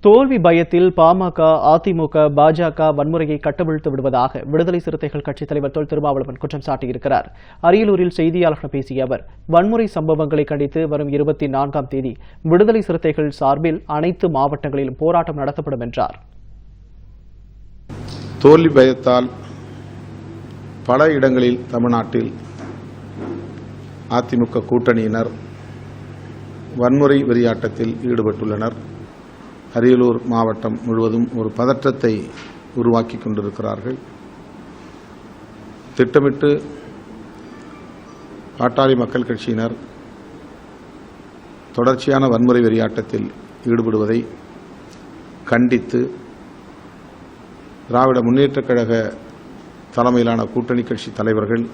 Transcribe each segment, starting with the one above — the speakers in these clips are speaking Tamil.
தோல்வி பயத்தில் பாமக, அதிமுக, பாஜக வன்முறையை கட்டவிழ்த்து விடுவதாக விடுதலை சிறுத்தைகள் கட்சித் தலைவர் தொல் திருமாவளவன் குற்றம் சாட்டியிருக்கிறார். அரியலூரில் செய்தியாளர்களிடம் பேசிய அவர், வன்முறை சம்பவங்களை கண்டித்து வரும் 24ஆம் தேதி விடுதலை சிறுத்தைகள் சார்பில் அனைத்து மாவட்டங்களிலும் போராட்டம் நடத்தப்படும் என்றார். தோல்வி பயத்தால் பல இடங்களில் தமிழ்நாட்டில் அதிமுக கூட்டணியினர் வன்முறை வெறியாட்டத்தில் ஈடுபட்டுள்ளனர். அரியலூர் மாவட்டம் முழுவதும் ஒரு பதற்றத்தை உருவாக்கி கொண்டிருக்கிறார்கள். திட்டமிட்டு பாட்டாளி மக்கள் கட்சியினர் தொடர்ச்சியான வன்முறை வெறியாட்டத்தில் ஈடுபடுவதை கண்டித்து திராவிட முன்னேற்றக் கழக தலைமையிலான கூட்டணி கட்சி தலைவர்கள்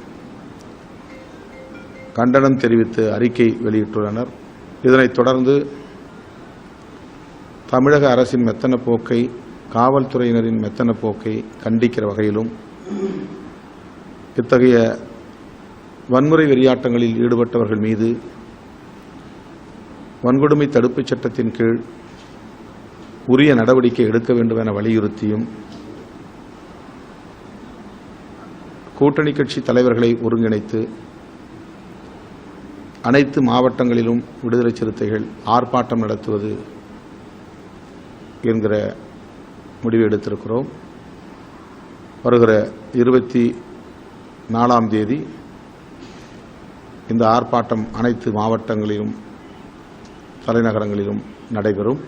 கண்டனம் தெரிவித்து அறிக்கை வெளியிட்டுள்ளனர். இதனைத் தொடர்ந்து தமிழக அரசின் மெத்தன போக்கை, காவல்துறையினரின் மெத்தன போக்கை கண்டிக்கிற வகையிலும் இத்தகைய வன்முறை வெறியாட்டங்களில் ஈடுபட்டவர்கள் மீது வன்கொடுமை தடுப்புச் சட்டத்தின் கீழ் உரிய நடவடிக்கை எடுக்க வேண்டும் என வலியுறுத்தியும் கூட்டணி கட்சி தலைவர்களை ஒருங்கிணைத்து அனைத்து மாவட்டங்களிலும் விடுதலை சிறுத்தைகள் ஆர்ப்பாட்டம் நடத்துவது என்கிற முடிவு எடுத்திருக்கிறோம். வருகிற 24ஆம் தேதி இந்த ஆர்ப்பாட்டம் அனைத்து மாவட்டங்களிலும் தலைநகரங்களிலும் நடைபெறும்.